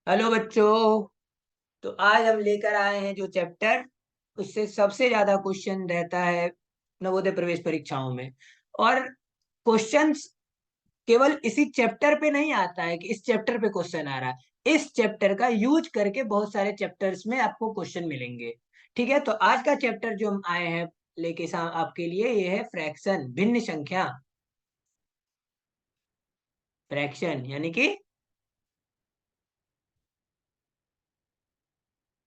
Hello बच्चों। तो आज हम लेकर आए हैं जो चैप्टर, उससे सबसे ज्यादा क्वेश्चन रहता है नवोदय प्रवेश परीक्षाओं में। और क्वेश्चंस केवल इसी चैप्टर पे नहीं आता है कि इस चैप्टर पे क्वेश्चन आ रहा है। इस चैप्टर का यूज करके बहुत सारे चैप्टर्स में आपको क्वेश्चन मिलेंगे। ठीक है, तो आज का चैप्टर जो हम आए हैं लेके आपके लिए ये है फ्रैक्शन, भिन्न संख्या। फ्रैक्शन यानी कि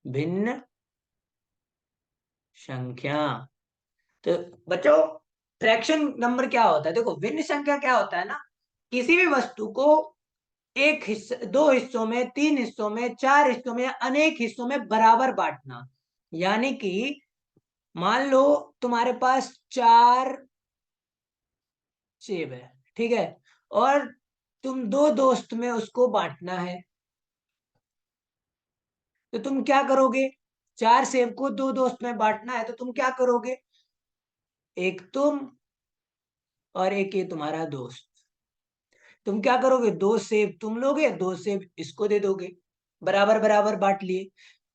भिन्न संख्या। तो बच्चों, फ्रैक्शन नंबर क्या होता है? देखो, भिन्न संख्या क्या होता है ना, किसी भी वस्तु को एक हिस्से, दो हिस्सों में, तीन हिस्सों में, चार हिस्सों में या अनेक हिस्सों में बराबर बांटना। यानी कि मान लो तुम्हारे पास चार सेब है, ठीक है, और तुम दो दोस्त में उसको बांटना है। तो तुम क्या करोगे? चार सेब को दो दोस्त में बांटना है तो तुम क्या करोगे? एक तुम और एक ये तुम्हारा दोस्त। तुम क्या करोगे? दो सेब तुम लोगे, दो सेब इसको दे दोगे। बराबर बराबर बांट लिए।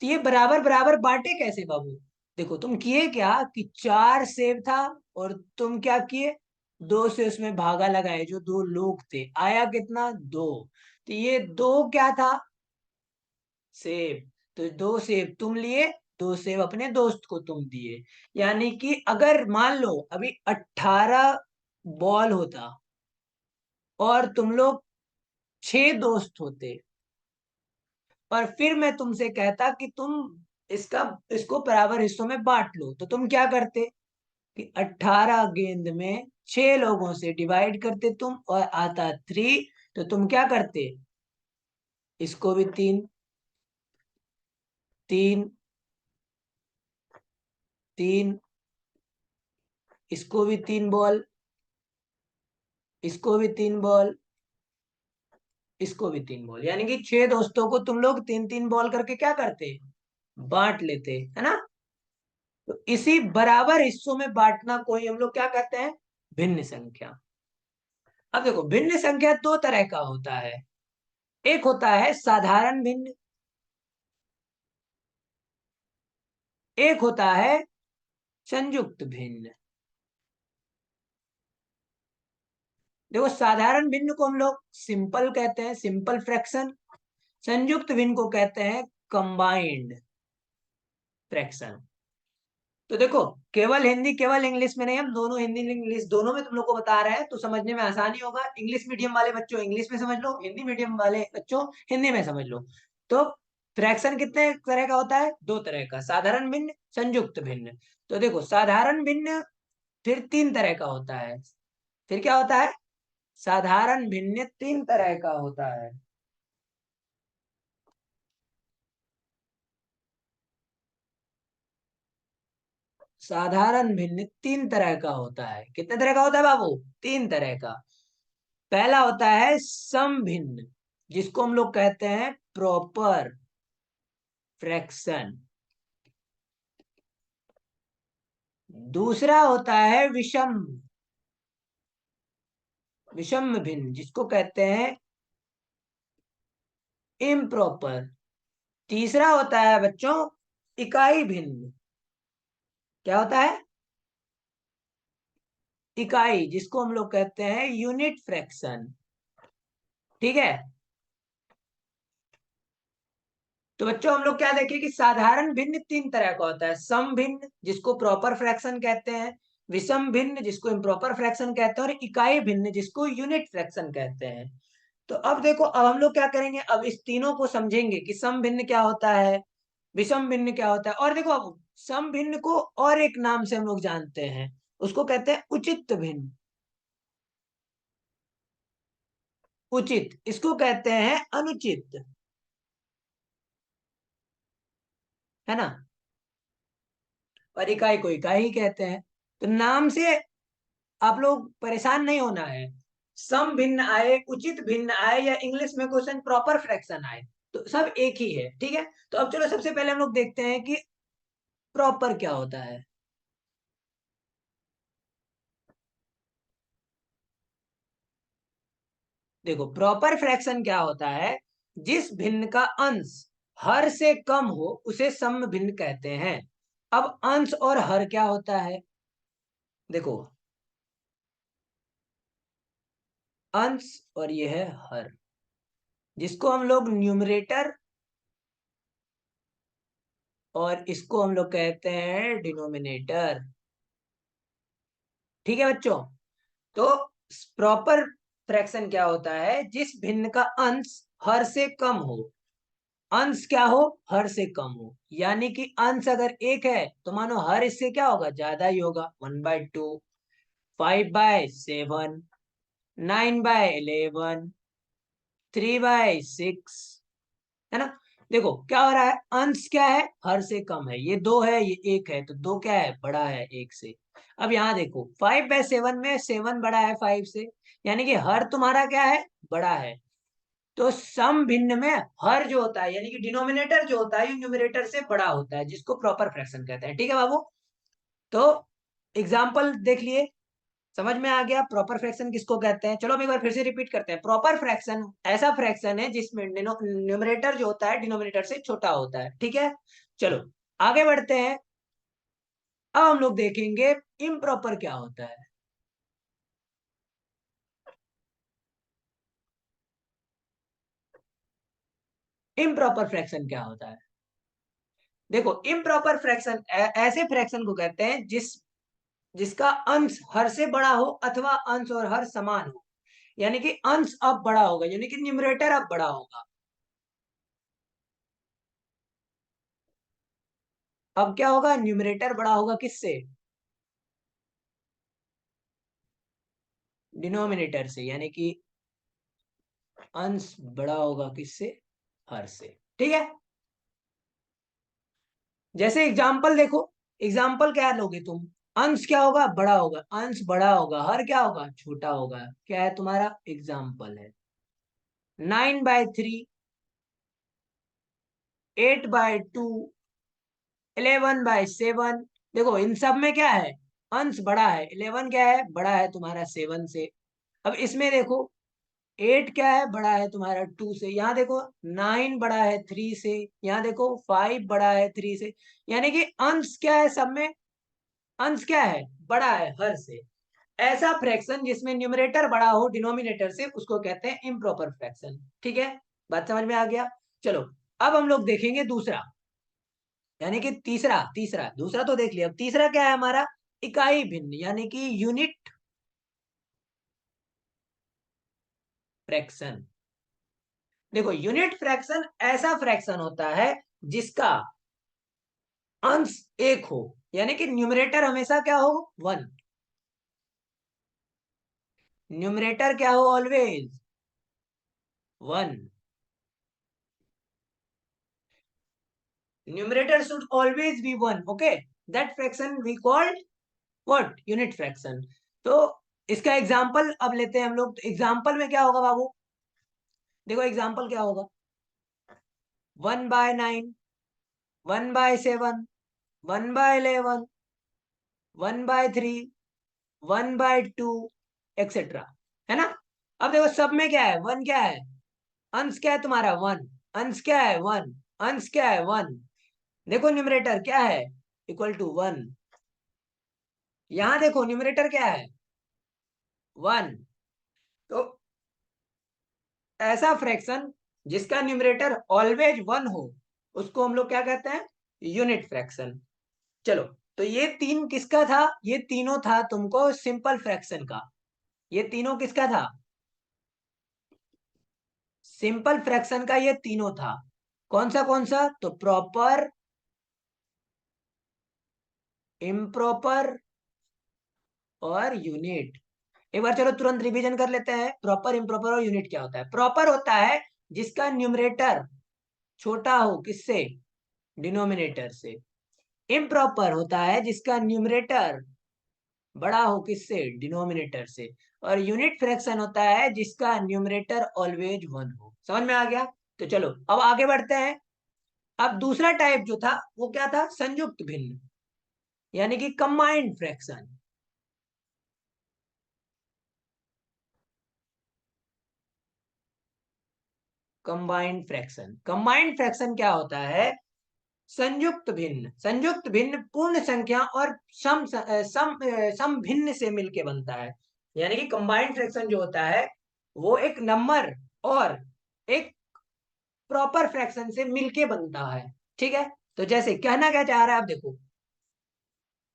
तो ये बराबर बराबर बांटे कैसे बाबू? देखो, तुम किए क्या कि चार सेब था और तुम क्या किए, दो से उसमें भागा लगाए। जो दो लोग थे, आया कितना? दो। तो ये दो क्या था? सेब। तो दो सेब तुम लिए, दो सेब अपने दोस्त को तुम दिए। यानी कि अगर मान लो अभी 18 बॉल होता और तुम लोग छह दोस्त होते, और फिर मैं तुमसे कहता कि तुम इसका इसको बराबर हिस्सों में बांट लो, तो तुम क्या करते कि 18 गेंद में छह लोगों से डिवाइड करते तुम, और आता थ्री। तो तुम क्या करते? इसको भी तीन, तीन, तीन, इसको भी तीन बॉल, इसको भी तीन बॉल, इसको भी तीन बॉल। यानी कि छह दोस्तों को तुम लोग तीन तीन बॉल करके क्या करते? बांट लेते, है ना। तो इसी बराबर हिस्सों में बांटना को ही हम लोग क्या कहते हैं? भिन्न संख्या। अब देखो, भिन्न संख्या दो तरह का होता है। एक होता है साधारण भिन्न, एक होता है संयुक्त भिन्न। देखो, साधारण भिन्न को हम लोग सिंपल कहते हैं, सिंपल फ्रैक्शन। संयुक्त भिन्न को कहते हैं कंबाइंड फ्रैक्शन। तो देखो, केवल हिंदी केवल इंग्लिश में नहीं, हम दोनों हिंदी इंग्लिश दोनों में तुम लोग को बता रहे हैं तो समझने में आसानी होगा। इंग्लिश मीडियम वाले बच्चों इंग्लिश में समझ लो, हिंदी मीडियम वाले बच्चों हिंदी में समझ लो। तो फ्रैक्शन कितने तरह का होता है? दो तरह का, साधारण भिन्न, संयुक्त भिन्न। तो देखो, साधारण भिन्न फिर तीन तरह का होता है। फिर क्या होता है? साधारण भिन्न तीन तरह का होता है। साधारण भिन्न तीन तरह का होता है। कितने तरह का होता है बाबू? तीन तरह का। पहला होता है सम भिन्न, जिसको हम लोग कहते हैं प्रॉपर फ्रैक्शन। दूसरा होता है विषम, विषम भिन्न, जिसको कहते हैं इम्प्रॉपर। तीसरा होता है बच्चों इकाई भिन्न। क्या होता है? इकाई, जिसको हम लोग कहते हैं यूनिट फ्रैक्शन। ठीक है। तो बच्चों, हम लोग क्या देखें कि साधारण भिन्न तीन तरह का होता है। सम भिन्न, जिसको प्रॉपर फ्रैक्शन कहते हैं, विषम भिन्न, जिसको इम्प्रॉपर फ्रैक्शन कहते हैं, और इकाई भिन्न, जिसको यूनिट फ्रैक्शन कहते हैं। तो अब देखो, अब हम लोग क्या करेंगे, अब इस तीनों को समझेंगे कि सम भिन्न क्या होता है, विषम भिन्न क्या होता है। और देखो, अब सम भिन्न को और एक नाम से हम लोग जानते हैं, उसको कहते हैं उचित भिन्न। उचित, इसको कहते हैं अनुचित, है ना। और इकाई को इकाई कहते हैं। तो नाम से आप लोग परेशान नहीं होना है। सम भिन्न आए, उचित भिन्न आए, या इंग्लिश में क्वेश्चन प्रॉपर फ्रैक्शन आए, तो सब एक ही है। ठीक है। तो अब चलो, सबसे पहले हम लोग देखते हैं कि प्रॉपर क्या होता है। देखो, प्रॉपर फ्रैक्शन क्या होता है जिस भिन्न का अंश हर से कम हो उसे सम भिन्न कहते हैं। अब अंश और हर क्या होता है? देखो, अंश और ये है हर, जिसको हम लोग न्यूमरेटर और इसको हम लोग कहते हैं डिनोमिनेटर। ठीक है बच्चों? तो प्रॉपर फ्रैक्शन क्या होता है? जिस भिन्न का अंश हर से कम हो। अंश क्या हो? हर से कम हो। यानी कि अंश अगर एक है तो मानो हर इससे क्या होगा? ज्यादा ही होगा। 1/2, 5/7, 9/11, 3/6, है ना? देखो क्या हो रहा है, अंश क्या है? हर से कम है। ये दो है, ये एक है, तो दो क्या है? बड़ा है एक से। अब यहाँ देखो 5/7 में 7 बड़ा है 5 से, यानी कि हर तुम्हारा क्या है? बड़ा है। तो सम भिन्न में हर जो होता है, यानी कि डिनोमिनेटर जो होता है, न्यूमरेटर से बड़ा होता है, जिसको प्रॉपर फ्रैक्शन कहते हैं। ठीक है बाबू? तो एग्जाम्पल देख लिए, समझ में आ गया प्रॉपर फ्रैक्शन किसको कहते हैं? चलो हम एक बार फिर से रिपीट करते हैं। प्रॉपर फ्रैक्शन ऐसा फ्रैक्शन है जिसमें न्यूमरेटर जो होता है डिनोमिनेटर से छोटा होता है। ठीक है, चलो आगे बढ़ते हैं। अब हम लोग देखेंगे इम्प्रॉपर क्या होता है। इम्प्रॉपर फ्रैक्शन क्या होता है? देखो, इम्प्रॉपर फ्रैक्शन ऐसे फ्रैक्शन को कहते हैं जिसका अंश हर से बड़ा हो अथवा अंश और हर समान हो। यानी कि अंश अब बड़ा होगा, यानी कि न्यूमरेटर अब बड़ा होगा। अब क्या होगा? न्यूमरेटर बड़ा होगा किससे? डिनोमिनेटर से। यानी कि अंश बड़ा होगा किससे? हर से। ठीक है, जैसे एग्जाम्पल देखो, एग्जाम्पल क्या लोगे तुम? अंश क्या होगा? बड़ा होगा। अंश बड़ा होगा, हर क्या होगा? छोटा होगा। क्या है तुम्हारा एग्जाम्पल? है 9/3, 8/2, 11/7। देखो इन सब में क्या है? अंश बड़ा है। 11 क्या है? बड़ा है तुम्हारा 7 से। अब इसमें देखो 8 क्या है? बड़ा है तुम्हारा 2 से। यहाँ देखो 9 बड़ा है 3 से। यहाँ देखो 5 बड़ा है 3 से। यानी कि अंश क्या है सब में? अंश क्या है? बड़ा है हर से। ऐसा फ्रैक्शन जिसमें न्यूमरेटर बड़ा हो डिनोमिनेटर से, उसको कहते हैं इम्प्रॉपर फ्रैक्शन। ठीक है, बात समझ में आ गया? चलो अब हम लोग देखेंगे दूसरा, यानी कि तीसरा। तीसरा दूसरा तो देख लिया, अब तीसरा क्या है हमारा? इकाई भिन्न, यानी कि यूनिट फ्रैक्शन। देखो यूनिट फ्रैक्शन ऐसा फ्रैक्शन होता है जिसका अंश एक हो, यानी कि न्यूमरेटर हमेशा क्या हो? 1। न्यूमरेटर क्या हो? Always 1। Numerator should always be 1। Okay, that fraction we called what? Unit fraction. तो इसका एग्जाम्पल अब लेते हैं हम लोग। तो एग्जाम्पल में क्या होगा बाबू? देखो एग्जाम्पल क्या होगा? 1/9, 1/7, 1/11, 1/3, 1/2, एक्सेट्रा। है ना? अब देखो सब में क्या है? 1 क्या है? अंश क्या है तुम्हारा? 1। अंश क्या है? 1। अंश क्या है? 1। देखो न्यूमरेटर क्या है? Equal to 1। यहां देखो न्यूमरेटर क्या है? 1। तो ऐसा फ्रैक्शन जिसका न्यूमरेटर ऑलवेज 1 हो, उसको हम लोग क्या कहते हैं? Unit fraction. चलो, तो ये तीन किसका था? ये तीनों था तुमको सिंपल फ्रैक्शन का। ये तीनों किसका था? सिंपल फ्रैक्शन का ये तीनों था। कौन सा? तो प्रॉपर, इम्प्रॉपर और यूनिट। एक बार चलो तुरंत रिवीजन कर लेते हैं, प्रॉपर, इम्प्रॉपर और यूनिट क्या होता है। प्रॉपर होता है जिसका न्यूमरेटर छोटा हो किससे? डिनोमिनेटर से। इम्प्रॉपर होता है जिसका न्यूमरेटर बड़ा हो किससे? डिनोमिनेटर से। और यूनिट फ्रैक्शन होता है जिसका न्यूमरेटर ऑलवेज 1 हो। समझ में आ गया? तो चलो अब आगे बढ़ते हैं। अब दूसरा टाइप जो था वो क्या था? संयुक्त भिन्न, यानी कि combined fraction. Combined fraction. Combined fraction क्या होता है? संयुक्त भिन्न। संयुक्त भिन्न पूर्ण संख्या और सम भिन्न से मिलके बनता है। यानी कि कंबाइंड फ्रैक्शन जो होता है वो एक नंबर और एक प्रॉपर फ्रैक्शन से मिलके बनता है। ठीक है, तो जैसे कहना क्या चाह रहा है आप देखो,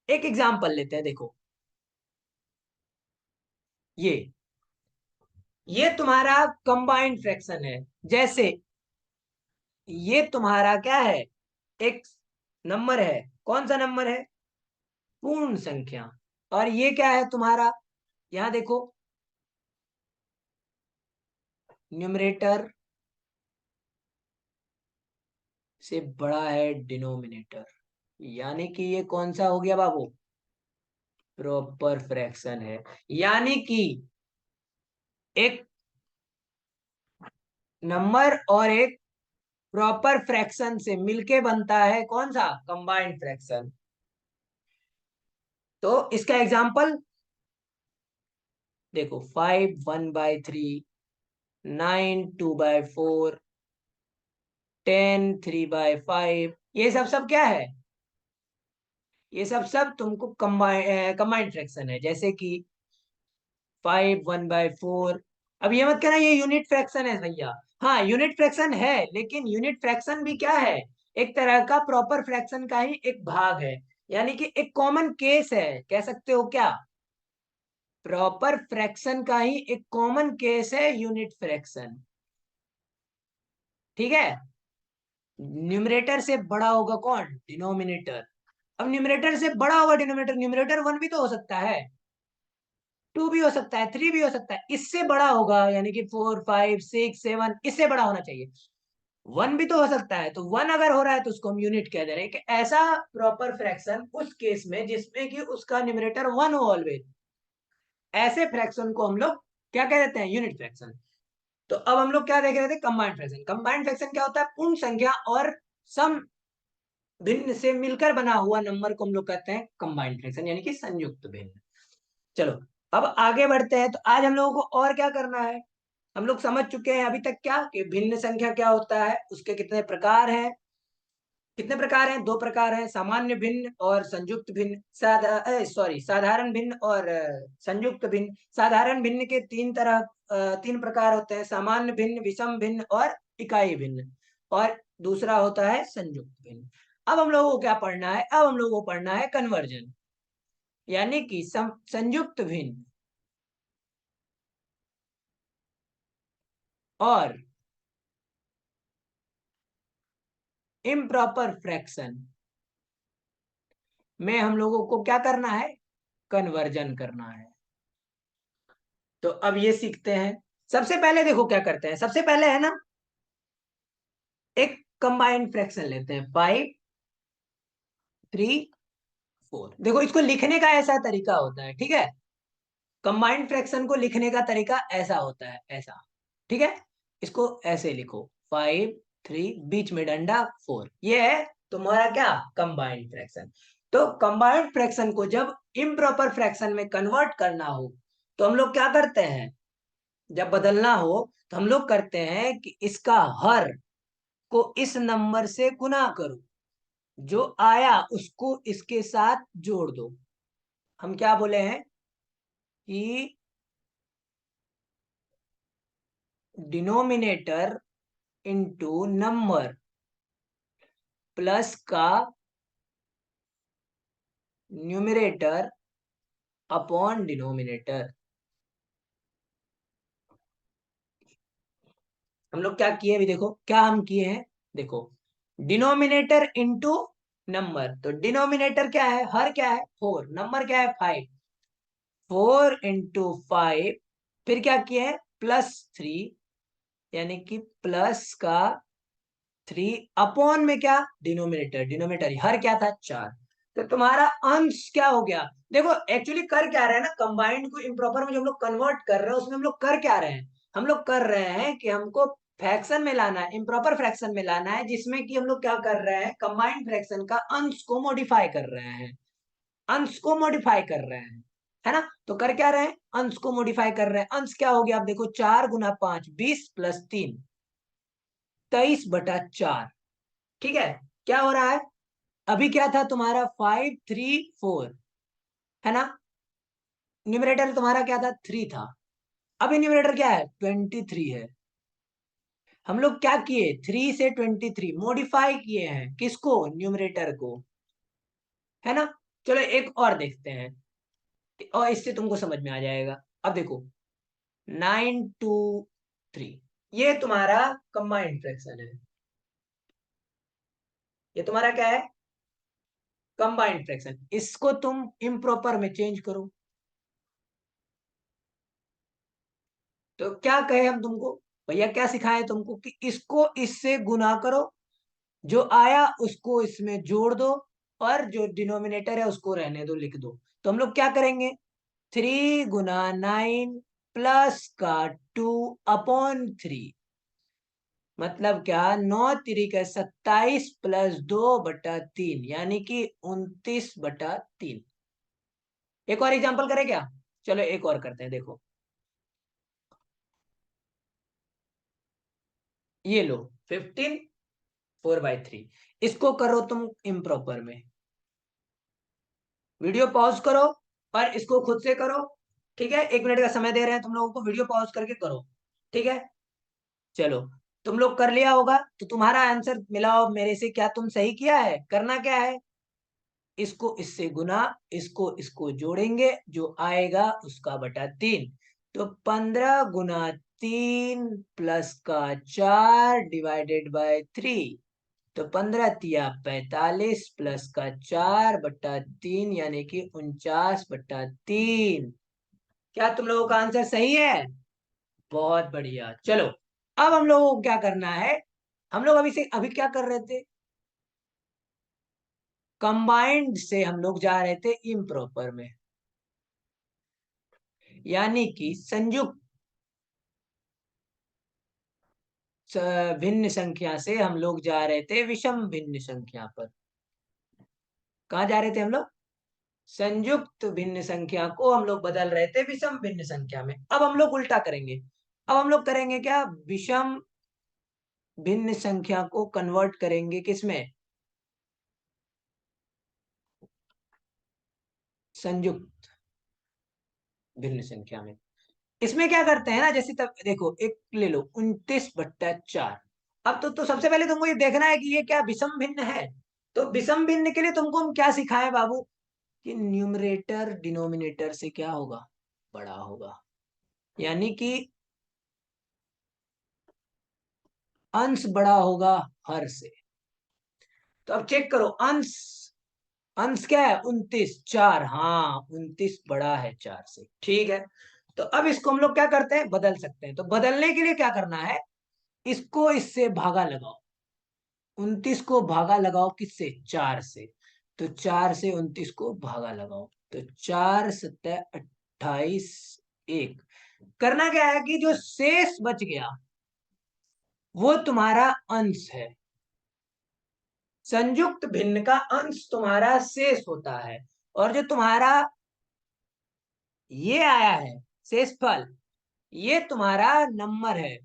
एक एग्जांपल लेते हैं। देखो ये तुम्हारा कंबाइंड फ्रैक्शन है। जैसे ये तुम्हारा क्या है? एक नंबर है। कौन सा नंबर है? पूर्ण संख्या। और ये क्या है तुम्हारा? यहां देखो, न्यूमरेटर से बड़ा है डिनोमिनेटर। यानी कि ये कौन सा हो गया बाबू? प्रॉपर फ्रैक्शन है। यानी कि एक नंबर और एक प्रॉपर फ्रैक्शन से मिलके बनता है कौन सा? Combined fraction. तो इसका एग्जांपल देखो, 5 1/3, 9 2/4, 10 3/5, ये सब सब क्या है? ये सब सब तुमको कंबाइंड फ्रैक्शन है। जैसे कि 5 1/4। अब ये मत कहना ये यूनिट फ्रैक्शन है भैया। हाँ यूनिट फ्रैक्शन है, लेकिन यूनिट फ्रैक्शन भी क्या है? एक तरह का प्रॉपर फ्रैक्शन का ही एक भाग है। यानी कि एक कॉमन केस है, कह सकते हो क्या? प्रॉपर फ्रैक्शन का ही एक कॉमन केस है यूनिट फ्रैक्शन। ठीक है, न्यूमरेटर से बड़ा होगा कौन? डिनोमिनेटर। अब न्यूमरेटर से बड़ा होगा डिनोमिनेटर, न्यूमरेटर 1 भी तो हो सकता है, 2 भी हो सकता है, 3 भी हो सकता है। इससे बड़ा होगा यानी कि 4 5 6 7, इससे बड़ा होना चाहिए। 1 भी तो हो सकता है, तो 1 अगर हो रहा है तो उसको हम यूनिट कह दे रहे हैं कि ऐसा प्रॉपर फ्रैक्शन उस केस में जिसमें कि उसका न्यूमरेटर 1 हो ऑलवेज, ऐसे फ्रैक्शन को हम लोग क्या कह देते हैं? Unit fraction. तो अब हम लोग क्या देख रहे थे? Combined fraction. कंबाइंड फ्रैक्शन क्या होता है? पूर्ण संख्या और सम भिन्न से मिलकर बना हुआ नंबर को हम लोग कहते हैं कंबाइंड फ्रैक्शन, यानी कि संयुक्त भिन्न। चलो अब आगे बढ़ते हैं। तो आज हम लोगों को और क्या करना है? हम लोग समझ चुके हैं अभी तक क्या कि भिन्न संख्या क्या होता है, उसके कितने प्रकार हैं। कितने प्रकार हैं? 2 प्रकार हैं, सामान्य भिन्न और संयुक्त भिन्न। साधारण भिन्न और संयुक्त भिन्न। साधारण भिन्न के 3 प्रकार होते हैं, सामान्य भिन्न, विषम भिन्न और इकाई भिन्न। और दूसरा होता है संयुक्त भिन्न। अब हम लोगों को क्या पढ़ना है? अब हम लोगों को पढ़ना है कन्वर्जन, यानी कि संयुक्त भिन्न और इम्प्रॉपर फ्रैक्शन में हम लोगों को क्या करना है? कन्वर्जन करना है। तो अब ये सीखते हैं। सबसे पहले देखो क्या करते हैं। सबसे पहले है ना, एक कंबाइंड फ्रैक्शन लेते हैं, 5 3 4। देखो इसको लिखने का ऐसा तरीका होता है, ठीक है? कंबाइंड फ्रैक्शन को लिखने का तरीका ऐसा होता है, ऐसा। ठीक है, इसको ऐसे लिखो, 5 3, बीच में डंडा 4, ये है तुम्हारा क्या? Combined fraction. तो कंबाइंड फ्रैक्शन को जब इम्प्रॉपर फ्रैक्शन में कन्वर्ट करना हो तो हम लोग क्या करते हैं? जब बदलना हो तो हम लोग करते हैं कि इसका हर को इस नंबर से गुना करो, जो आया उसको इसके साथ जोड़ दो। हम क्या बोले हैं कि डिनोमिनेटर इंटू नंबर प्लस का न्यूमरेटर अपॉन डिनोमिनेटर। हम लोग क्या किए अभी देखो, क्या हम किए हैं? देखो, डिनोमिनेटर इंटू नंबर, तो डिनोमिनेटर क्या है? हर क्या है? 4, नंबर क्या है? 5। 4 × 5, फिर क्या किए हैं? +3, यानी कि प्लस का 3 अपॉन में क्या? डिनोमिनेटर। डिनोमिनेटर हर क्या था? 4। तो तुम्हारा अंश क्या हो गया? देखो एक्चुअली कर क्या रहे हैं ना, कंबाइंड को इम्प्रॉपर में जो हम लोग कन्वर्ट कर रहे हैं उसमें हम लोग कर क्या रहे हैं? हम लोग कर रहे हैं कि हमको फ्रैक्शन में लाना है, इम्प्रॉपर फ्रैक्शन में लाना है, जिसमें कि हम लोग क्या कर रहे हैं? कंबाइंड फ्रैक्शन का अंश को मॉडिफाई कर रहे हैं। अंश को मॉडिफाई कर रहे हैं, है ना? तो कर क्या रहे हैं? अंश को मॉडिफाई कर रहे हैं। अंश क्या हो गया? आप देखो, 4 × 5 20 + 3, 27/4। ठीक है, क्या हो रहा है? अभी क्या था तुम्हारा? 5, 3, 4, है ना? न्यूमरेटर तुम्हारा क्या था? 3 था। अभी न्यूमरेटर क्या है? 23 है। हम लोग क्या किए? 3 से 23 मॉडिफाई किए हैं। किसको? न्यूमरेटर को, है ना? चलो एक और देखते हैं, और इससे तुमको समझ में आ जाएगा। अब देखो, 9, 2, 3, ये तुम्हारा कंबाइंड फ्रैक्शन है। ये तुम्हारा क्या है? Combined fraction. इसको तुम इम्प्रॉपर में चेंज करो। तो क्या कहे हम तुमको? भैया क्या सिखाए तुमको कि इसको इससे गुना करो, जो आया उसको इसमें जोड़ दो, और जो डिनोमिनेटर है उसको रहने दो, लिख दो। तो हम लोग क्या करेंगे? 3 × 9 प्लस का 2/3, मतलब क्या? 9 × 3 = 27 प्लस 2/3, यानी कि 29/3। एक और एग्जांपल करें क्या? चलो एक और करते हैं, देखो। ये लो, 15 4/3। इसको करो तुम इम्प्रॉपर में। वीडियो पॉज करो और इसको खुद से करो। ठीक है, 1 मिनट का समय दे रहे हैं तुम लोगों को, वीडियो पॉज करके करो। ठीक है, चलो। तुम लोग कर लिया होगा तो तुम्हारा आंसर मिलाओ मेरे से, क्या तुम सही किया है? करना क्या है? इसको इससे गुना, इसको इसको जोड़ेंगे, जो आएगा उसका बटा 3। तो 15 × 3 प्लस का 4 डिवाइडेड बाय 3। तो 15 × 3 = 45 प्लस का 4/3, यानी कि 49/3। क्या तुम लोगों का आंसर सही है? बहुत बढ़िया। चलो, अब हम लोगों को क्या करना है? हम लोग अभी क्या कर रहे थे? कंबाइंड से हम लोग जा रहे थे इम्प्रॉपर में, यानी कि संयुक्त भिन्न संख्या से हम लोग जा रहे थे विषम भिन्न संख्या पर। कहाँ जा रहे थे हम लोग? संयुक्त भिन्न संख्या को हम लोग बदल रहे थे विषम भिन्न संख्या में। अब हम लोग उल्टा करेंगे। अब हम लोग करेंगे क्या? विषम भिन्न संख्या को कन्वर्ट करेंगे किसमें? संयुक्त भिन्न संख्या में। इसमें क्या करते हैं ना, जैसे तब देखो, एक ले लो 29/4। अब तो सबसे पहले तुमको ये देखना है कि ये क्या विषम भिन्न है। तो विषम भिन्न के लिए तुमको हम क्या सिखाएं बाबू? कि न्यूमरेटर डिनोमिनेटर से क्या होगा? बड़ा होगा, यानी कि अंश बड़ा होगा हर से। तो अब चेक करो, अंश अंश क्या है? 29/4। हाँ, 29 बड़ा है 4 से। ठीक है, तो अब इसको हम लोग क्या करते हैं? बदल सकते हैं। तो बदलने के लिए क्या करना है? इसको इससे भागा लगाओ। 29 को भागा लगाओ किससे? 4 से। तो 4 से 29 को भागा लगाओ, तो 4×7 = 28। एक करना क्या है कि जो शेष बच गया वो तुम्हारा अंश है। संयुक्त भिन्न का अंश तुम्हारा शेष होता है, और जो तुम्हारा ये आया है शेषफल, ये तुम्हारा नंबर है।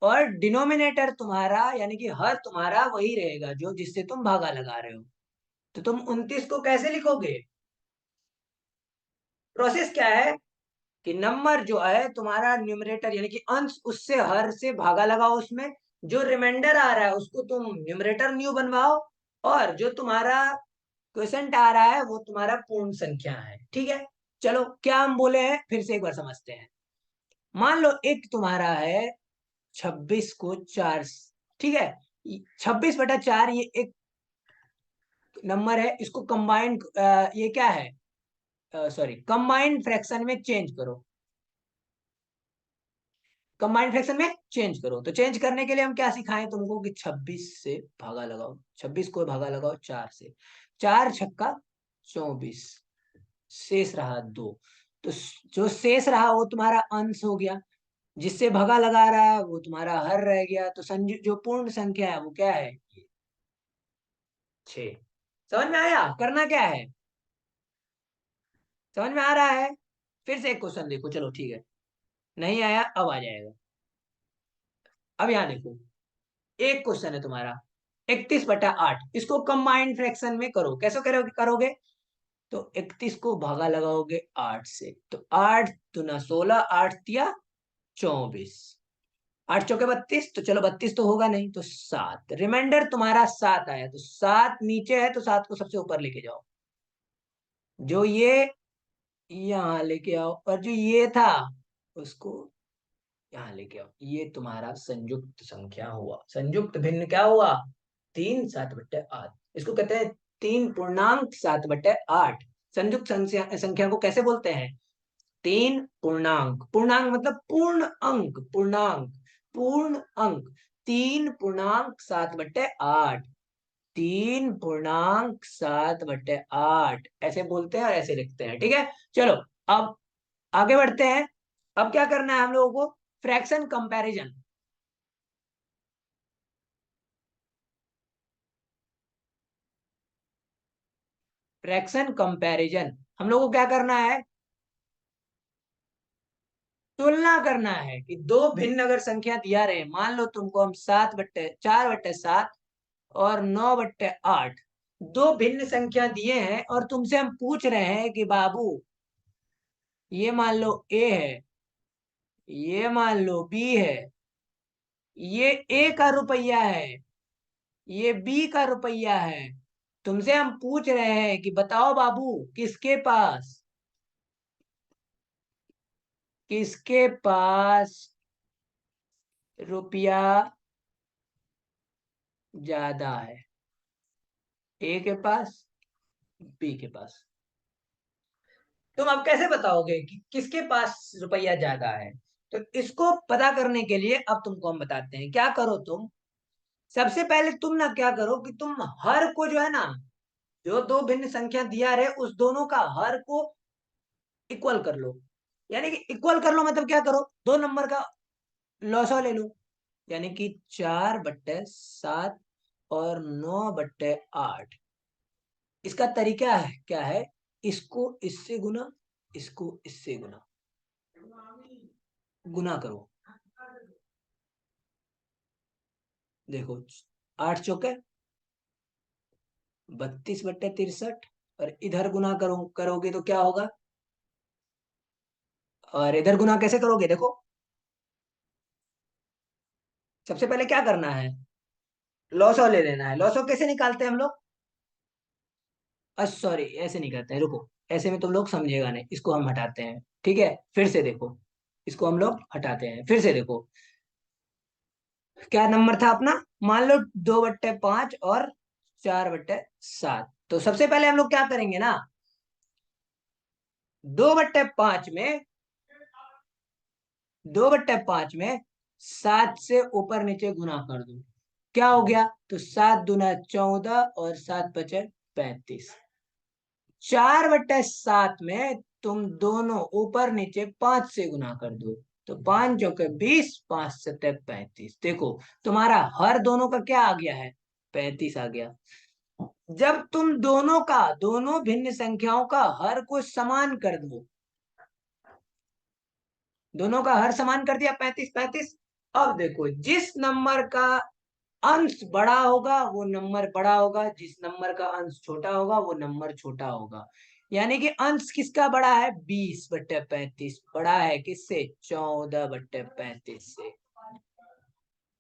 और डिनोमिनेटर तुम्हारा, यानी कि हर तुम्हारा वही रहेगा जो जिससे तुम भागा लगा रहे हो। तो तुम 29 को कैसे लिखोगे? प्रोसेस क्या है कि नंबर जो है तुम्हारा न्यूमरेटर, यानी कि अंश, उससे हर से भागा लगाओ, उसमें जो रिमाइंडर आ रहा है उसको तुम न्यूमरेटर न्यू बनवाओ, और जो तुम्हारा क्वेश्चन आ रहा है वो तुम्हारा पूर्ण संख्या है। ठीक है, चलो क्या हम बोले हैं फिर से एक बार समझते हैं। मान लो एक तुम्हारा है 26 को 4। ठीक है, 26/4 ये एक नंबर है, इसको कंबाइंड, ये क्या है? सॉरी, कंबाइंड फ्रैक्शन में चेंज करो। कंबाइंड फ्रैक्शन में चेंज करो। तो चेंज करने के लिए हम क्या सिखाएं तुमको? कि 26 से भागा लगाओ, 26 को भागा लगाओ 4 से। 4×6 = 24, शेष रहा 2। तो जो शेष रहा वो तुम्हारा अंश हो गया, जिससे भगा लगा रहा है वो तुम्हारा हर रह गया। तो जो पूर्ण संख्या है वो क्या है? 6। समझ में आया करना क्या है? समझ में आ रहा है? फिर से एक क्वेश्चन देखो, चलो ठीक है। नहीं आया, अब आ जाएगा। अब यहाँ देखो, एक क्वेश्चन है तुम्हारा 31/8, इसको कंबाइंड फ्रैक्शन में करो। कैसे करोगे? तो 31 को भागा लगाओगे 8 से, तो 8 दूना 16, 8 तिया 24, 8 चौके 32, तो चलो 32 तो होगा नहीं, तो 7, रिमाइंडर तुम्हारा 7 आया, तो 7 नीचे है तो 7 को सबसे ऊपर लेके जाओ, जो ये यहाँ लेके आओ, और जो ये था उसको यहाँ लेके आओ। ये तुम्हारा संयुक्त संख्या हुआ, संयुक्त भिन्न क्या हुआ? 3/7/8, इसको कहते हैं 3 पूर्णांक 7/8। संयुक्त संख्या को कैसे बोलते हैं? 3 पूर्णांक, पूर्णांक मतलब पूर्ण अंक, पूर्णांक, पूर्ण अंक, 3 पूर्णांक 7/8, 3 पूर्णांक 7/8 ऐसे बोलते हैं और ऐसे लिखते हैं। ठीक है, चलो अब आगे बढ़ते हैं। अब क्या करना है हम लोगों को? Fraction comparison. फ्रैक्शन कंपैरिजन हम लोगों को क्या करना है? तुलना करना है कि दो भिन्न अगर संख्या दिया रहे, मान लो तुमको हम 4/7 और 9/8 दो भिन्न संख्या दिए हैं, और तुमसे हम पूछ रहे हैं कि बाबू ये मान लो ए है, ये मान लो बी है, ये ए का रुपया है, ये बी का रुपया है। तुमसे हम पूछ रहे हैं कि बताओ बाबू किसके पास रुपया ज्यादा है, ए के पास, बी के पास? तुम अब कैसे बताओगे कि किसके पास रुपया ज्यादा है? तो इसको पता करने के लिए अब तुमको हम बताते हैं। क्या करो तुम, सबसे पहले तुम ना क्या करो कि तुम हर को जो है ना, जो दो भिन्न संख्या दिया रहे उस दोनों का हर को इक्वल कर लो। यानी कि इक्वल कर लो मतलब क्या करो, दो नंबर का लॉसो ले लो। यानी कि 4/7 और 9/8। इसका तरीका है क्या है? इसको इससे गुना, इसको इससे गुना, गुना करो। देखो 8 चौके 32/63, और इधर गुना करोगे तो क्या होगा? और इधर गुना कैसे करोगे? देखो सबसे पहले क्या करना है, लॉसो ले लेना है। लॉसो कैसे निकालते हैं हम लोग? सॉरी, ऐसे नहीं करते हैं, रुको, ऐसे में तुम लोग समझेगा नहीं, इसको हम हटाते हैं। ठीक है, फिर से देखो, इसको हम लोग हटाते हैं, फिर से देखो। क्या नंबर था अपना? मान लो 2/5 और 4/7। तो सबसे पहले हम लोग क्या करेंगे ना, 2/5 में, 2/5 में 7 से ऊपर नीचे गुना कर दो, क्या हो गया? तो 7 दूना 14 और 7 × 5 = 35। 4/7 में तुम दोनों ऊपर नीचे 5 से गुना कर दो, तो 5 × 4 = 20, 5 × 7 = 35। देखो तुम्हारा हर दोनों का क्या आ गया है? 35 आ गया। जब तुम दोनों का, दोनों भिन्न संख्याओं का हर को समान कर दो, दोनों का हर समान कर दिया 35/35। अब देखो जिस नंबर का अंश बड़ा होगा वो नंबर बड़ा होगा, जिस नंबर का अंश छोटा होगा वो नंबर छोटा होगा। यानी कि अंश किसका बड़ा है? 20/35 बड़ा है किससे? 14/35 से।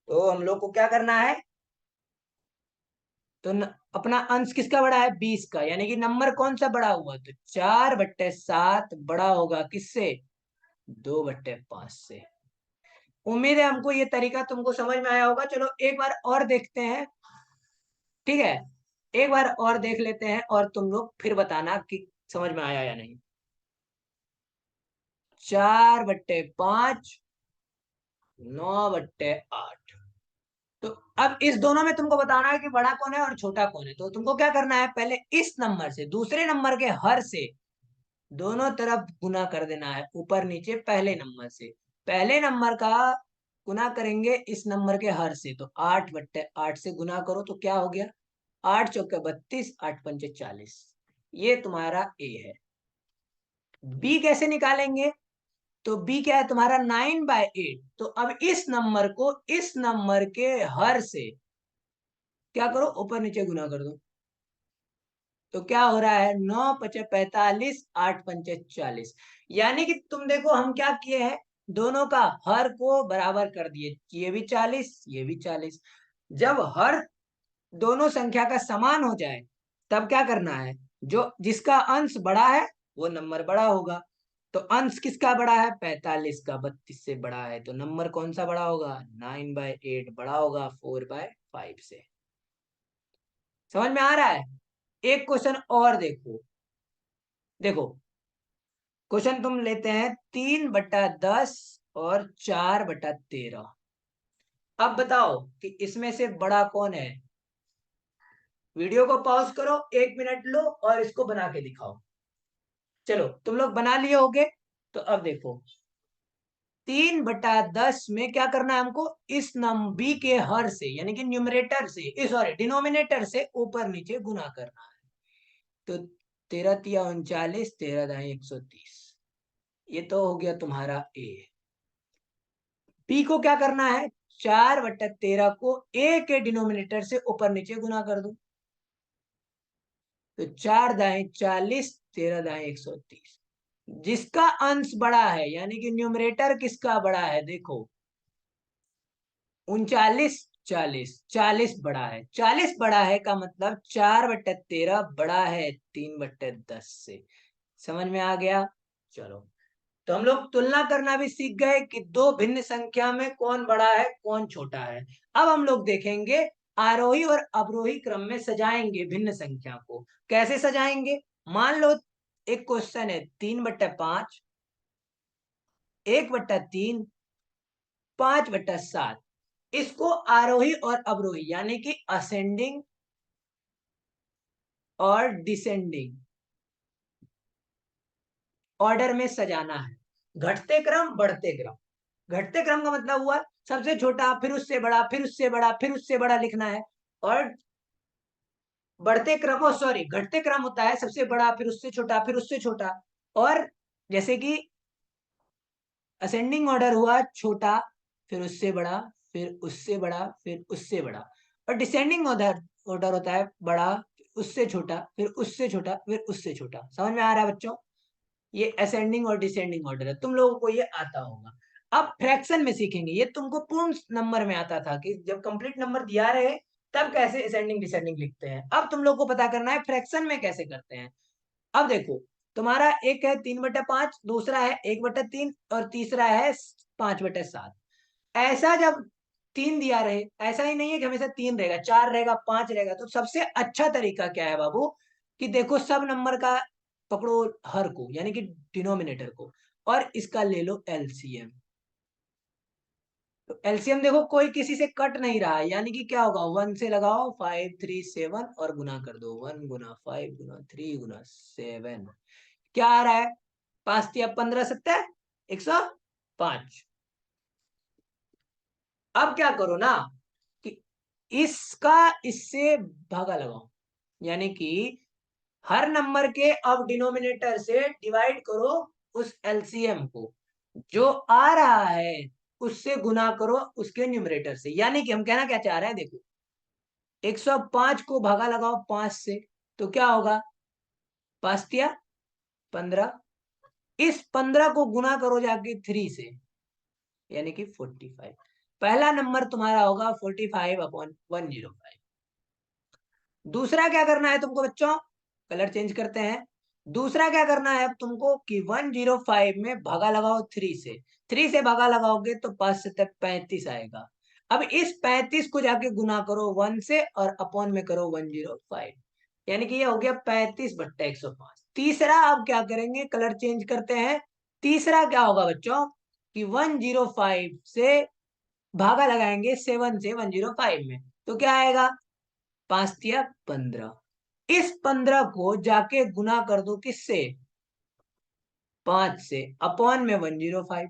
तो हम लोग को क्या करना है? तो अपना अंश किसका बड़ा है? 20 का, यानी कि नंबर कौन सा बड़ा हुआ? तो 4/7 बड़ा होगा किससे? 2/5 से। उम्मीद है हमको ये तरीका तुमको समझ में आया होगा। चलो एक बार और देखते हैं, ठीक है, एक बार और देख लेते हैं, और तुम लोग फिर बताना कि समझ में आया या नहीं। 4/5, 9/8। तो अब इस दोनों में तुमको बताना है कि बड़ा कौन है और छोटा कौन है। तो तुमको क्या करना है, पहले इस नंबर से दूसरे नंबर के हर से दोनों तरफ गुना कर देना है, ऊपर नीचे पहले नंबर से। पहले नंबर का गुना करेंगे इस नंबर के हर से, तो 8/8 से गुना करो तो क्या हो गया? 8 × 4 = 32, 8×5 = 40। ये तुम्हारा ए है। बी कैसे निकालेंगे? तो बी क्या है तुम्हारा 9/8। तो अब इस नंबर को इस नंबर के हर से क्या करो, ऊपर नीचे गुना कर दो। तो क्या हो रहा है, 9×5 = 45, 8×5 = 40। यानी कि तुम देखो हम क्या किए हैं, दोनों का हर को बराबर कर दिए, ये भी 40 ये भी 40। जब हर दोनों संख्या का समान हो जाए तब क्या करना है, जो जिसका अंश बड़ा है वो नंबर बड़ा होगा। तो अंश किसका बड़ा है, 45 का 32 से बड़ा है, तो नंबर कौन सा बड़ा होगा, 9/8 बड़ा होगा 4/5 से। समझ में आ रहा है। एक क्वेश्चन और देखो, देखो क्वेश्चन तुम लेते हैं 3/10 और 4/13। अब बताओ कि इसमें से बड़ा कौन है। वीडियो को पॉज करो, 1 मिनट लो और इसको बना के दिखाओ। चलो तुम लोग बना लिए होगे। तो अब देखो 3/10 में क्या करना है हमको, इस बी के हर से यानी कि न्यूमरेटर से, सॉरी डिनोमिनेटर से ऊपर नीचे गुना करना है। तो 13×3 = 39, 13×130। ये तो हो गया तुम्हारा ए। बी को क्या करना है, 4/13 को ए के डिनोमिनेटर से ऊपर नीचे गुना कर दो। तो 4×40, 13×130। जिसका अंश बड़ा है यानी कि न्यूमरेटर किसका बड़ा है, देखो 39, 40, 40 बड़ा है। 40 बड़ा है का मतलब 4/13 बड़ा है 3/10 से। समझ में आ गया। चलो तो हम लोग तुलना करना भी सीख गए कि दो भिन्न संख्या में कौन बड़ा है कौन छोटा है। अब हम लोग देखेंगे आरोही और अवरोही क्रम में सजाएंगे भिन्न संख्या को। कैसे सजाएंगे, मान लो एक क्वेश्चन है 3/5, 1/3, 5/7। इसको आरोही और अवरोही यानी कि असेंडिंग और डिसेंडिंग ऑर्डर में सजाना है। घटते क्रम बढ़ते क्रम। घटते क्रम का मतलब हुआ सबसे छोटा, फिर उससे बड़ा, फिर उससे बड़ा, फिर उससे बड़ा लिखना है। और बढ़ते क्रम, सॉरी घटते क्रम होता है सबसे बड़ा, फिर उससे छोटा, फिर उससे छोटा। और जैसे कि असेंडिंग ऑर्डर हुआ छोटा, फिर उससे बड़ा, फिर उससे बड़ा, फिर उससे बड़ा। और डिसेंडिंग ऑर्डर ऑर्डर होता है बड़ा, उससे छोटा, फिर उससे छोटा, फिर उससे छोटा। समझ में आ रहा है बच्चों। ये असेंडिंग और डिसेंडिंग ऑर्डर है, तुम लोगों को ये आता होगा। अब फ्रैक्शन में सीखेंगे, ये तुमको पूर्ण नंबर में आता था कि जब कंप्लीट नंबर दिया रहे तब कैसे असेंडिंग डिसेंडिंग लिखते हैं। अब तुम लोग को पता करना है फ्रैक्शन में कैसे करते हैं। अब देखो तुम्हारा एक है 3/5, दूसरा है 1/3 और तीसरा है 5/7। ऐसा जब तीन दिया रहे, ऐसा ही नहीं है कि हमेशा तीन रहेगा, चार रहेगा, पांच रहेगा। तो सबसे अच्छा तरीका क्या है बाबू, कि देखो सब नंबर का पकड़ो हर को यानी कि डिनोमिनेटर को, और इसका ले लो एलसीएम। तो एलसीएम देखो कोई किसी से कट नहीं रहा है, यानी कि क्या होगा, 1 से लगाओ 5 3 7 और गुना कर दो, 1 × 5 × 3 × 7। क्या आ रहा है, 5×3 = 15, 70, 105। अब क्या करो ना कि इसका इससे भागा लगाओ, यानी कि हर नंबर के अब डिनोमिनेटर से डिवाइड करो उस एलसीएम को, जो आ रहा है उससे गुना करो उसके न्यूमरेटर से। यानी कि हम कहना क्या चाह रहे हैं, देखो 105 को भागा लगाओ 5 से, तो क्या होगा, 5×3 = 15। इस 15 को गुना करो जाके 3 से, यानी कि 45। पहला नंबर तुम्हारा होगा 45/105। दूसरा क्या करना है तुमको बच्चों, कलर चेंज करते हैं। दूसरा क्या करना है अब तुमको कि 105 में भागा लगाओ 3 से। 3 से भागा लगाओगे तो 5×7 = 35 आएगा। अब इस 35 को जाके गुना करो 1 से और अपॉन में करो 105, यानी कि ये हो गया 35/105। तीसरा अब क्या करेंगे, कलर चेंज करते हैं। तीसरा क्या होगा बच्चों कि 105 से भागा लगाएंगे 7 से 105 में, तो क्या आएगा, 5×3 = 15। इस 15 को जाके गुना कर दो किससे, 5 से, अपॉन में 105,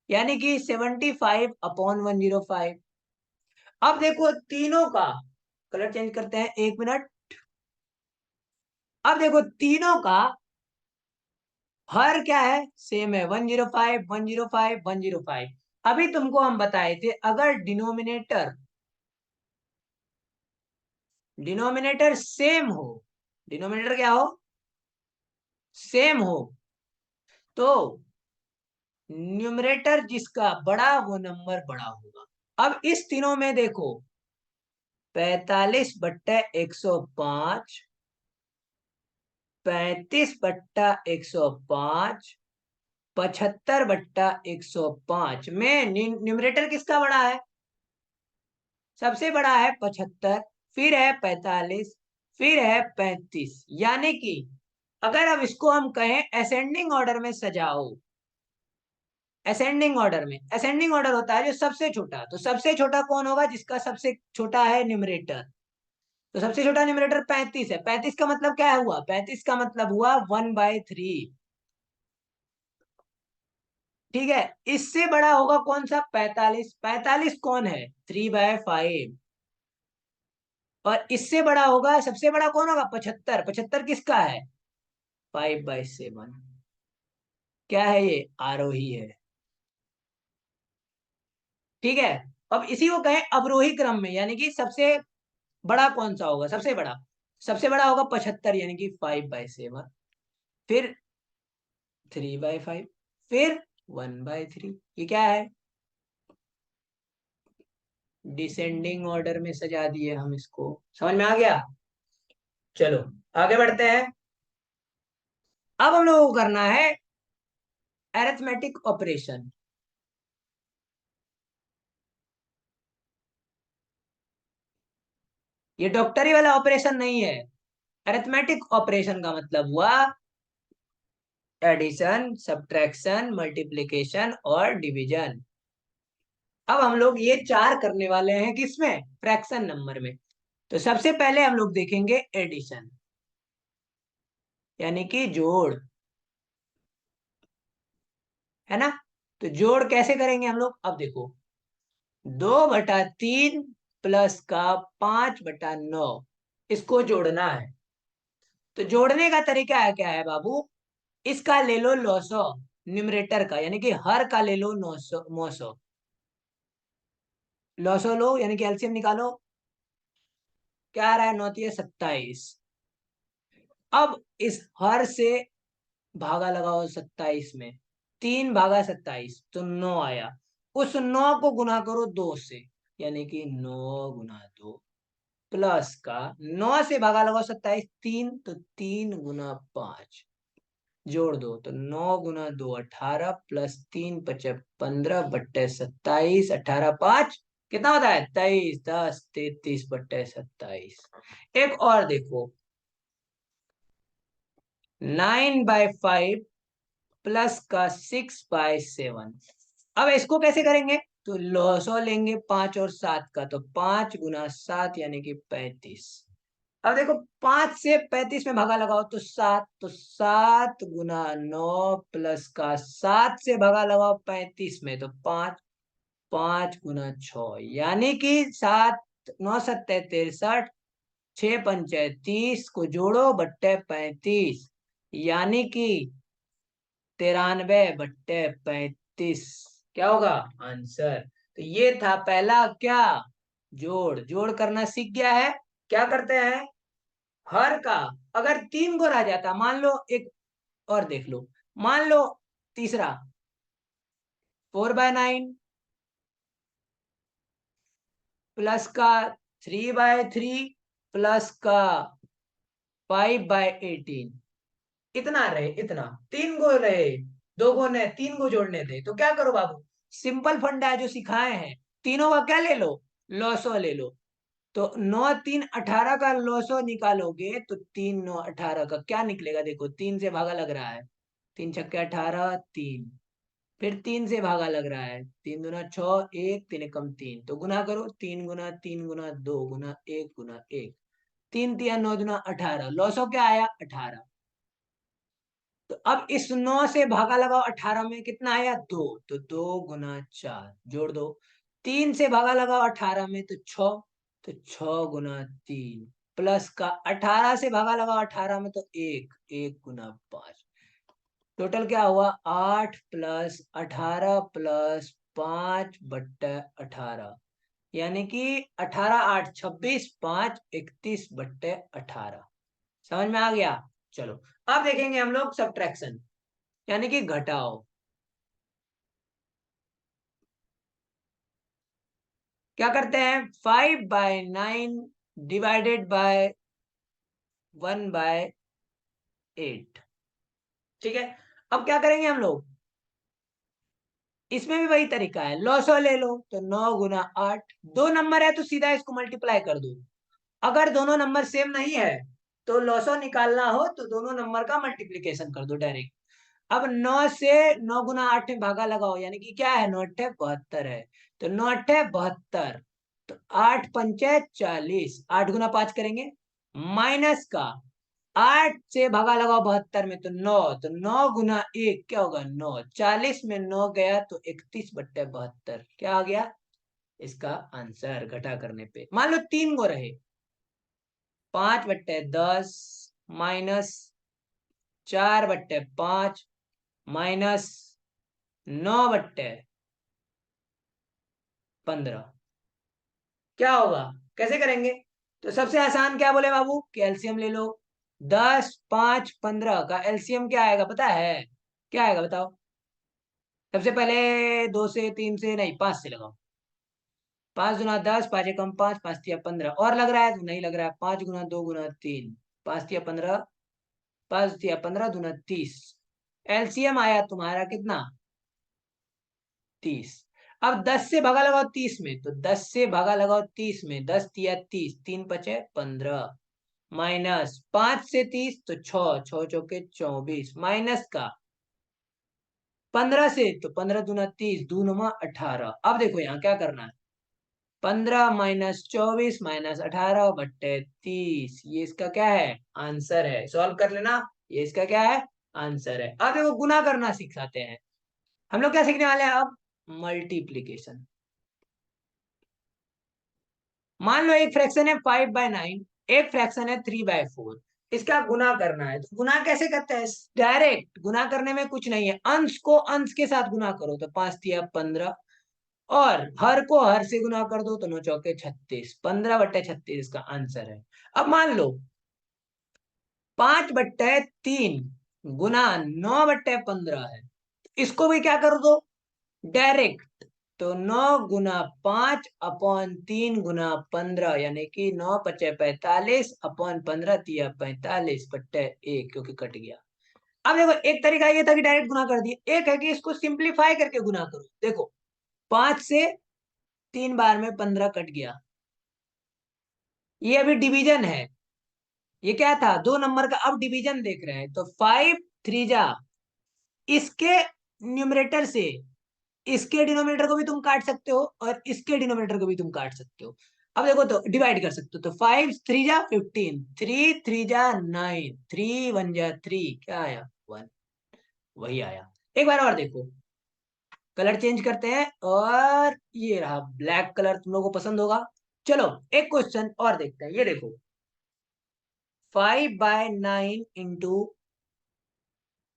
यानी कि 75/105। अब देखो तीनों का कलर चेंज करते हैं, 1 मिनट। अब देखो तीनों का हर क्या है, सेम है, 105 105 105। अभी तुमको हम बताए थे, अगर डिनोमिनेटर डिनोमिनेटर सेम हो, डिनोमिनेटर क्या हो, सेम हो, तो न्यूमरेटर जिसका बड़ा वो नंबर बड़ा होगा। अब इस तीनों में देखो, 45/105, 35/105, 75/105 में न्यूमरेटर किसका बड़ा है, सबसे बड़ा है 75, फिर है 45, फिर है 35। यानी कि अगर अब इसको हम कहें असेंडिंग ऑर्डर में सजाओ, असेंडिंग ऑर्डर में, असेंडिंग ऑर्डर होता है जो सबसे छोटा, तो सबसे छोटा कौन होगा, जिसका सबसे छोटा है न्यूमरेटर। तो सबसे छोटा न्यूमरेटर 35 है, 35 का मतलब क्या हुआ, 35 का मतलब हुआ 1/3। ठीक है, इससे बड़ा होगा कौन सा, 45, 45 कौन है, 3/5। और इससे बड़ा होगा, सबसे बड़ा कौन होगा, 75, 75 किसका है, 5/7। क्या है ये, आरोही है। ठीक है, अब इसी को कहें अवरोही क्रम में, यानी कि सबसे बड़ा कौन सा होगा, सबसे बड़ा, सबसे बड़ा होगा 75, यानी कि 5/7, फिर 3/5, फिर 1/3। ये क्या है, डिसेंडिंग ऑर्डर में सजा दिए हम इसको। समझ में आ गया। चलो आगे बढ़ते हैं। अब हम लोगों को करना है अरिथमेटिक ऑपरेशन। ये डॉक्टरी वाला ऑपरेशन नहीं है। अरिथमेटिक ऑपरेशन का मतलब हुआ एडिशन, सब्ट्रैक्शन, मल्टीप्लिकेशन और डिवीजन। अब हम लोग ये चार करने वाले हैं, किसमें, फ्रैक्शन नंबर में। तो सबसे पहले हम लोग देखेंगे एडिशन, यानी कि जोड़, है ना। तो जोड़ कैसे करेंगे हम लोग, अब देखो, 2/3 प्लस का 5/9, इसको जोड़ना है। तो जोड़ने का तरीका है, क्या है बाबू, इसका ले लो लॉसो, न्यूमरेटर का, यानी कि हर का ले लो 900। लॉसो लो, यानी कि एलसीएम निकालो। क्या आ रहा है, 9×3 = 27। अब इस हर से भागा लगाओ 27 में, 3/27 तो 9 आया। उस 9 को गुना करो 2 से, यानी कि 9 × 2, प्लस का 9 से भागा लगाओ 27, 3 तो 3 × 5, जोड़ दो तो 9 × 2 18, प्लस 3×5 = 15/27, 18×5 कितना होता है, 23, 10 33/27। एक और देखो, 9/5 प्लस का 6/7। अब इसको कैसे करेंगे, तो लॉसो लेंगे 5 और 7 का, तो 5 × 7 यानी कि 35। अब देखो, 5 से 35 में भागा लगाओ तो 7, तो 7 × 9 प्लस का 7 से भागा लगाओ 35 में, तो 5, 5 × 6, यानी कि 7 9 × 7 = 63, 6×5 = 30 को जोड़ो बट्टे 35, यानी कि 93/35। क्या होगा आंसर। तो ये था पहला क्या, जोड़। जोड़ करना सीख गया है। क्या करते हैं, हर का, अगर 3 को रह जाता, मान लो एक और देख लो, मान लो तीसरा 4/9 प्लस का 3/3 प्लस का 5/18, इतना रहे, इतना 3 गो रहे, 2 गो ने 3 गो जोड़ने थे। तो क्या करो बाबू, सिंपल फंडा है जो सिखाए हैं, तीनों का क्या ले लो, लॉसो ले लो। तो 9×3 = 18 का लॉसो निकालोगे तो 3×9 = 18 का क्या निकलेगा, देखो 3 से भागा लग रहा है, 3×6 = 18, 3, फिर 3 से भागा लग रहा है, 3×2 = 6, 1 3 × 3, तो गुना करो, 3 × 3 × 2 × 1 × 1, 3×3 = 9, 18, क्या आया 18। तो अब इस 9 से भागा लगाओ 18 में, कितना आया 2, तो 2×4 जोड़ दो, 3 से भागा लगाओ 18 में तो 6, तो 6×3 प्लस का 18 से भागा लगाओ 18 में तो 1, 1×5। टोटल क्या हुआ 8 प्लस 18 प्लस 5/18, यानी कि 18 8 26, 5 31/18। समझ में आ गया। चलो अब देखेंगे हम लोग सब्ट्रैक्शन, यानी कि घटाओ। क्या करते हैं 5/9 डिवाइडेड बाय 1/8। ठीक है, अब क्या करेंगे हम लोग, इसमें भी वही तरीका है, लॉसो ले लो तो 9 × 8, दो नंबर है तो सीधा इसको मल्टीप्लाई कर दो। अगर दोनों नंबर सेम नहीं है तो लॉसो निकालना हो तो दोनों नंबर का मल्टीप्लीकेशन कर दो डायरेक्ट। अब 9 से 9 × 8 में भागा लगाओ, यानी कि क्या है 9 × 8 = 72 है, तो 9 × 8 = 72, तो 8 × 5 = 40, 8 × 5 करेंगे, माइनस का 8 से भागा लगाओ 72 में, तो 9, तो 9 × 1 क्या होगा 9, 40 में 9 गया तो 31/72 क्या आ गया इसका आंसर घटा करने पे। मान लो 3 गो रहे, 5/10 माइनस 4/5 माइनस 9/15 क्या होगा, कैसे करेंगे। तो सबसे आसान क्या बोले बाबू कि एलसीएम ले लो। 10 5 15 का एलसीएम क्या आएगा पता है, क्या आएगा बताओ। सबसे पहले 2 से 3 से नहीं 5 से लगाओ। 5 × 10, 5 × 5, 5×3 = 15, और लग रहा है तो नहीं लग रहा है। 5 × 2 × 3, 5×3 = 15, 5×3 = 15, 2 × 30। एलसीएम आया तुम्हारा कितना 30। अब 10 से भागा लगाओ 30 में, तो 10 से भागा लगाओ 30 में, 10×3 = 30, 3×5 = 15, माइनस 5 से 30 तो 6, 6×4 = 24, माइनस का 15 से, तो 15×2 = 30, 2×9 = 18। अब देखो यहाँ क्या करना है, 15 माइनस 24 माइनस 18/30, ये इसका क्या है आंसर है। सॉल्व कर लेना, ये इसका क्या है आंसर है। अब देखो गुना करना सिखाते हैं हम लोग, क्या सीखने वाले हैं अब, मल्टीप्लीकेशन। मान लो एक फ्रैक्शन है 5/9, एक फ्रैक्शन है 3/4, इसका गुना करना है। तो गुना कैसे करते हैं, डायरेक्ट गुना करने में कुछ नहीं है, अंश को अंश के साथ गुना करो तो 5×3 = 15, और हर को हर से गुना कर दो तो 9×4 = 36, 15/36 इसका आंसर है। अब मान लो 5/3 गुना 9/15 है, इसको भी क्या कर दो डायरेक्ट, तो 9 × 5/3 × 15, यानी कि 9×5 = 45, अपॉन 15×3 = 45/1, क्योंकि कट गया। अब देखो एक तरीका ये था कि डायरेक्ट गुना कर दिए, एक है कि इसको सिंप्लीफाई करके गुना करो। देखो 5 से 3 बार में 15 कट गया, ये अभी डिवीजन है, ये क्या था दो नंबर का, अब डिवीजन देख रहे हैं। तो 5×3 इसके न्यूमरेटर से इसके डिनोमिनेटर को भी तुम काट सकते हो और इसके डिनोमिनेटर को भी तुम काट सकते हो। अब देखो तो डिवाइड कर सकते हो, तो 5×3 = 15, 3×3 = 9, 3×1 = 3, क्या आया 1, वही आया। एक बार और देखो, कलर चेंज करते हैं, और ये रहा ब्लैक कलर, तुम लोगों को पसंद होगा। चलो एक क्वेश्चन और देखते हैं, ये देखो 5/9 इंटू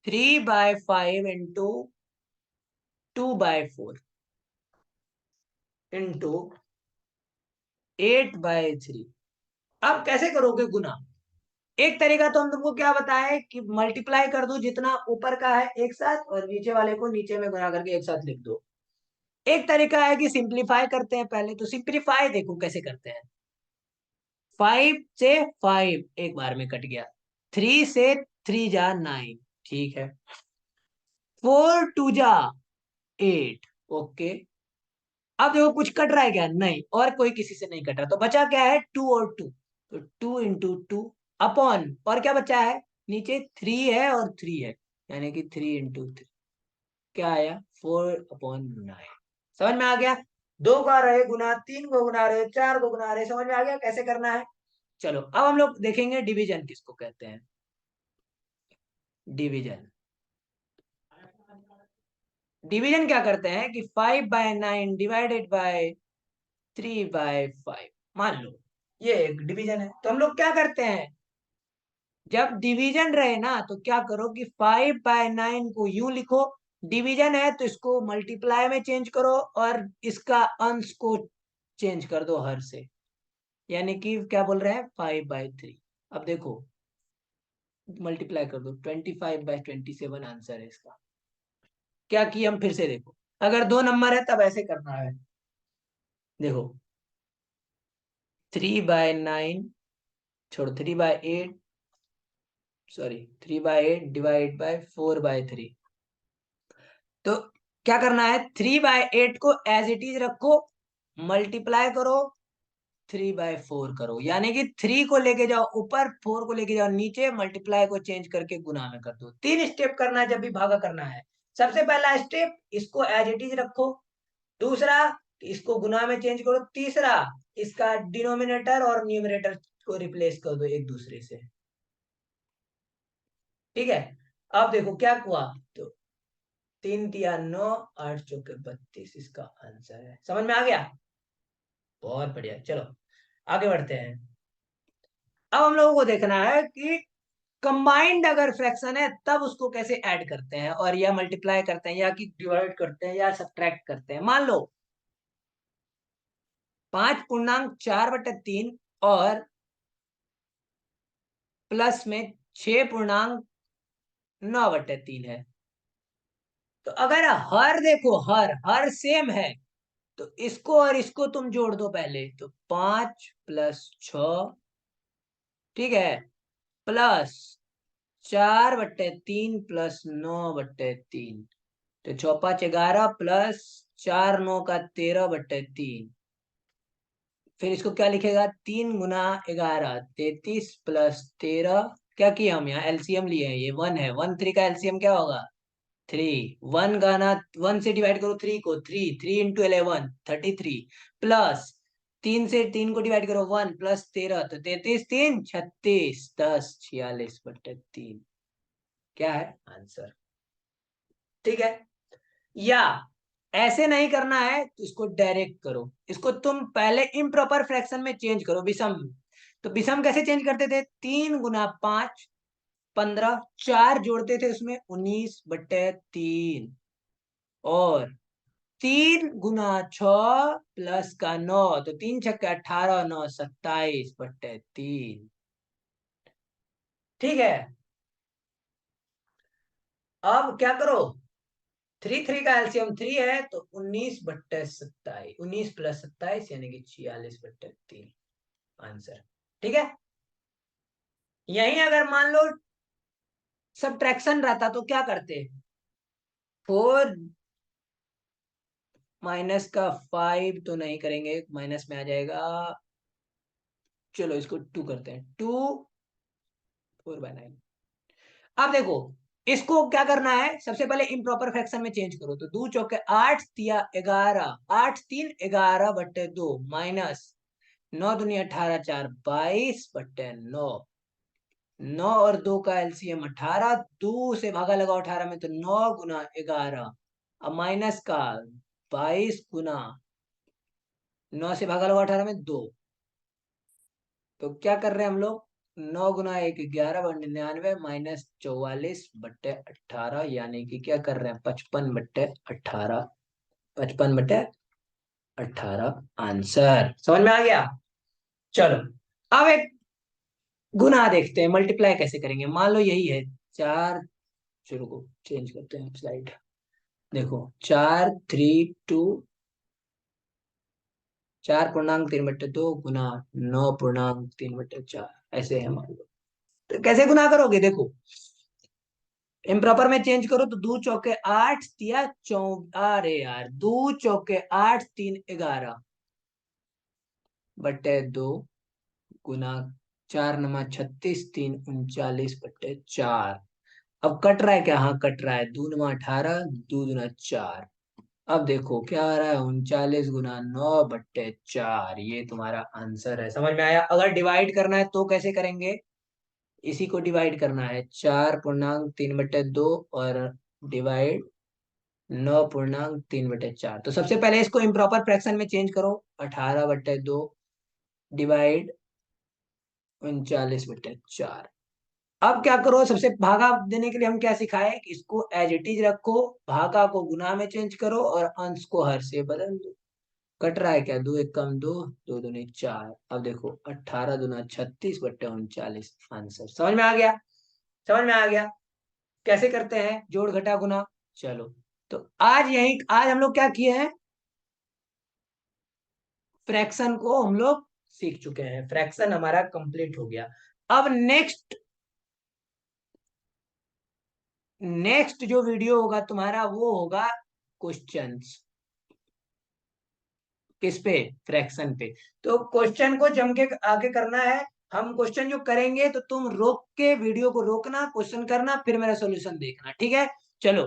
3/5 इंटू 2/4 इंटू 8/3। अब कैसे करोगे गुना। एक तरीका तो हम तुमको क्या बताए कि मल्टीप्लाई कर दो जितना ऊपर का है एक साथ, और नीचे वाले को नीचे में गुना करके एक साथ लिख दो। एक तरीका है कि सिंप्लीफाई करते हैं पहले, तो सिंप्लीफाई देखो कैसे करते हैं। 5 से 5 एक बार में कट गया, 3 से 3 × 9, ठीक है, 4×2 = 8, ओके। अब देखो कुछ कट रहा है क्या, नहीं, और कोई किसी से नहीं कट रहा, तो बचा क्या है 2 और 2, तो 2×2 अपॉन, और क्या बचा है नीचे 3 है और 3 है, यानी कि 3×3 क्या आया 4/9। समझ में आ गया, दो का रहे गुना, तीन को गुना रहे, चार को गुना रहे, समझ में आ गया कैसे करना है। चलो अब हम लोग देखेंगे डिवीजन किसको कहते हैं, डिवीजन। डिवीजन क्या करते हैं कि 5/9 डिवाइडेड बाय 3/5, मान लो ये एक डिवीजन है, तो हम लोग क्या करते हैं जब डिवीजन रहे ना तो क्या करो कि 5/9 को यूं लिखो, डिवीजन है तो इसको मल्टीप्लाई में चेंज करो और इसका अंश को चेंज कर दो हर से, यानी कि क्या बोल रहे हैं 5/3। अब देखो मल्टीप्लाई कर दो, 25/27 आंसर है इसका। क्या किया हम फिर से देखो, अगर दो नंबर है तब ऐसे करना है। देखो 3/9 छोड़ो 3/8, सॉरी 3/8 डिवाइड बाय 4/3। तो क्या करना है, 3/8 को एज इट इज रखो, मल्टीप्लाई करो 3/4 करो, यानी कि 3 को लेके जाओ ऊपर, 4 को लेके जाओ नीचे, मल्टीप्लाई को चेंज करके गुना में कर दो। 3 स्टेप करना है जब भी भागा करना है। सबसे पहला स्टेप, इसको एज इट इज रखो। दूसरा, इसको गुना में चेंज करो। तीसरा, इसका डिनोमिनेटर और न्यूमरेटर को रिप्लेस कर दो एक दूसरे से। ठीक है, अब देखो क्या हुआ, तो 3 × 9 8 × 32 इसका आंसर है। समझ में आ गया? बहुत बढ़िया, चलो आगे बढ़ते हैं। अब हम लोगों को देखना है कि कंबाइंड अगर फ्रैक्शन है तब उसको कैसे ऐड करते हैं, और या मल्टीप्लाई करते हैं, या कि डिवाइड करते हैं, या सब्ट्रैक्ट करते हैं। मान लो 5.4/3 और प्लस में 6.9/3 है। तो अगर हर देखो, हर सेम है तो इसको और इसको तुम जोड़ दो पहले, तो 5 + 6, ठीक है, प्लस 4/3 प्लस 9/3, तो 6×5 = 11 प्लस 4×9 = 13/3। फिर इसको क्या लिखेगा, 3 × 11 33 प्लस 13। क्या किया हम यहाँ एलसीएम लिए हैं, ये 1 है, 1 3 का एलसीएम क्या होगा 3। 1 गाना 1 से डिवाइड करो 3 को, 3 3 × 11 33 प्लस 3 से 3 को डिवाइड करो 1 प्लस 13, तो 33 3 36 10 46/3 क्या है आंसर। ठीक है, या ऐसे नहीं करना है तो इसको डायरेक्ट करो, इसको तुम पहले इम्प्रॉपर फ्रैक्शन में चेंज करो, विषम। तो विषम कैसे चेंज करते थे, 3 × 5 15, 4 जोड़ते थे उसमें 19/3, और 3 × 6 प्लस का 9, तो 3 × 6 = 18, 9 27/3। ठीक है, अब क्या करो, 3 का एलसीएम 3 है तो 19/27, 19 + 27 यानी कि 46/3 आंसर। ठीक है, यही अगर मान लो सब्ट्रैक्शन रहता तो क्या करते, 4 माइनस का 5 तो नहीं करेंगे, माइनस में आ जाएगा, चलो इसको 2 करते हैं, 2 4/9। अब देखो इसको क्या करना है, सबसे पहले इम्प्रॉपर फ्रैक्शन में चेंज करो, तो 2 चौके 8 तिया 11, 8 3 11/2 माइनस 9 दूनी 18 4 22/9। 9 और 2 का एलसीएम 18, 2 से भागा लगाओ 18 में, तो 9 × 11, अब माइनस का 22 9 से भागा लगाओ 18 में 2, तो क्या कर रहे हैं हम लोग, 9 × 1 11/99 माइनस 44/18, यानी कि क्या कर रहे हैं 55/18, 55/18 आंसर। समझ में आ गया? चलो अब एक गुना देखते हैं, मल्टीप्लाई कैसे करेंगे। मान लो यही है 4, चलो को चेंज करते हैं स्लाइड। देखो 4 3 2, 4.3/2 गुना 9.3/4, ऐसे है मान लो। तो कैसे गुना करोगे, देखो इम्प्रॉपर में चेंज करो, तो 2 चौके 8 या अरे यार 2 चौके 8 3 11/2 गुना 4 9 36 3 39/4। अब कट रहा है क्या, हाँ कट रहा है, 2 9 18, 2 दूना 4। अब देखो क्या आ रहा है, 39 × 9/4, ये तुम्हारा आंसर है। समझ में आया? अगर डिवाइड करना है तो कैसे करेंगे, इसी को डिवाइड करना है, 4.3/2 और डिवाइड 9.3/4। तो सबसे पहले इसको इम्प्रॉपर फ्रैक्शन में चेंज करो, 18/2 डिवाइड 39/4। अब क्या करो, सबसे भागा देने के लिए हम क्या सिखाए कि इसको एज इट इज रखो, भागा को गुना में चेंज करो और अंश को हर से बदल दो। कट रहा है क्या, दो एक कम दो, दो दूनी चार। अब देखो 18 दूना 36 बट्टे 39 आंसर समझ में आ गया। समझ में आ गया कैसे करते हैं जोड़ घटा गुना। चलो, तो आज हम लोग क्या किए हैं, फ्रैक्शन को हम लोग सीख चुके हैं, फ्रैक्शन हमारा कंप्लीट हो गया। अब नेक्स्ट जो वीडियो होगा तुम्हारा वो होगा क्वेश्चंस। किस पे, फ्रैक्शन पे। तो क्वेश्चन को जम के आगे करना है। हम क्वेश्चन जो करेंगे तो तुम रोक के वीडियो को रोकना, क्वेश्चन करना, फिर मेरा सॉल्यूशन देखना, ठीक है। चलो,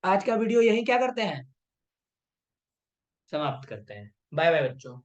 आज का वीडियो यही क्या करते हैं, समाप्त करते हैं। बाय बाय बच्चों।